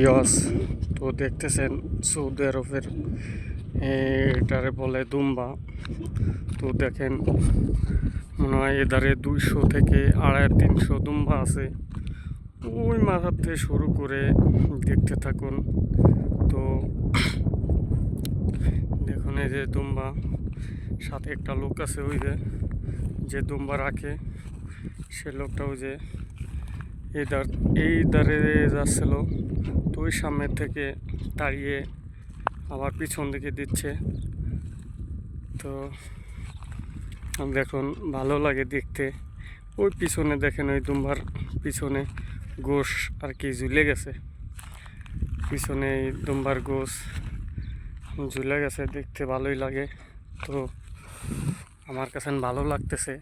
ইয়াস, তো দেখতেছেন সৌদি আরবের এটারে বলে দুম্বা। তো দেখেন মনে হয় এধারে 200 থেকে 250-300 দুম্বা আছে। ওই মাথার থেকে শুরু করে দেখতে থাকুন। তো দেখুন এই যে দুম্বা, সাথে একটা লোক আছে ওই যে দুম্বা রাখে, সে লোকটা ওই যে এই দারে যাচ্ছিল। তো ওই সামনের থেকে দাঁড়িয়ে আবার পিছন দিকে দিচ্ছে। তো দেখুন ভালো লাগে দেখতে। ওই পিছনে দেখেন ওই দুম্বার পিছনে গোশ আর কি ঝুলে গেছে, পিছনে এই দুম্বার গোশ ঝুলে গেছে, দেখতে ভালোই লাগে। তো আমার কাছে ভালো লাগতেছে,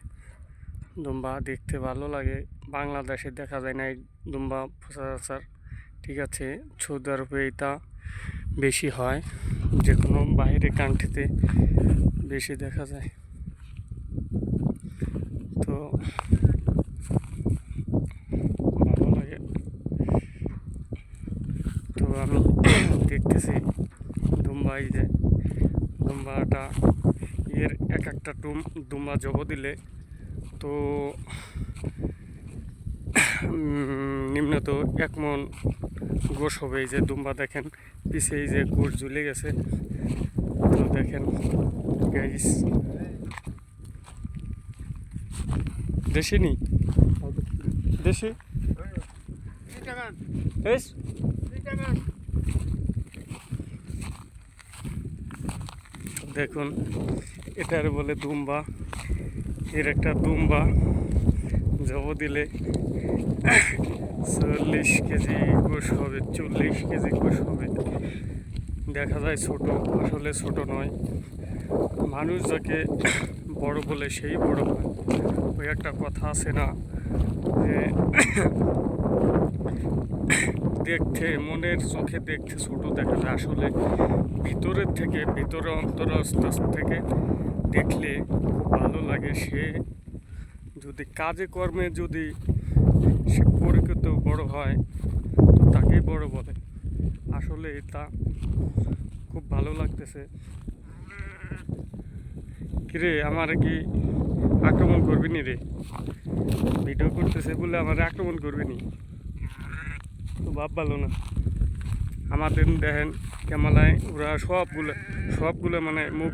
দুম্বা দেখতে ভালো লাগে। বাংলাদেশে দেখা যায় না এই দুম্বা সচরাচর, ঠিক আছে। সৌদি আরবে এটা বেশি হয়, যে কোনো বাইরের কান্ট্রিতে বেশি দেখা যায়। তো ভালো লাগে। তো আমি দেখতেছি দুম্বা, এই যে দুম্বাটা এর এক একটা দুম্বা জব দিলে তো নিম্নত 1 মণ গোশ হবে। এই যে দুম্বা দেখেন পিছে এই যে গোশ ঝুলে গেছে। তো দেখেন গাইস, দেশি নি দেশি দেখুন এটার বলে দুম্বা। এর একটা দুম্বা জব দিলে 40 কেজি গোশ হবে, 40 কেজি গোশ হবে। দেখা যায় ছোট, আসলে ছোট নয়। মানুষ যাকে বড় বলে সেই বড় হয়। ওই একটা কথা আছে না যে দেখতে মনের চোখে দেখতে ছোট দেখা যায়, আসলে ভিতরের থেকে ভিতরে অন্তরস্থ থেকে দেখলে খুব ভালো লাগে। সে যদি কাজে কর্মে যদি সে পরিচিত বড় হয় তো তাকেই বড় বলে। আসলে এটা খুব ভালো লাগতেছে। কিরে, আমার কি আক্রমণ করবি নি রে? ভিডিও করতেছে বলে আমার আক্রমণ করবি নি? তো ভাব ভালো না। আমাদের দেখেন কেমালায় ওরা সবগুলো মানে মুখ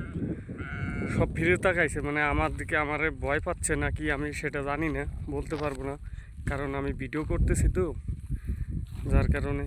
সব ফিরে তাকাইছে, মানে আমার দিকে। আমারে ভয় পাচ্ছে নাকি আমি সেটা জানি না, বলতে পারবো না, কারণ আমি ভিডিও করতেছি তো, যার কারণে।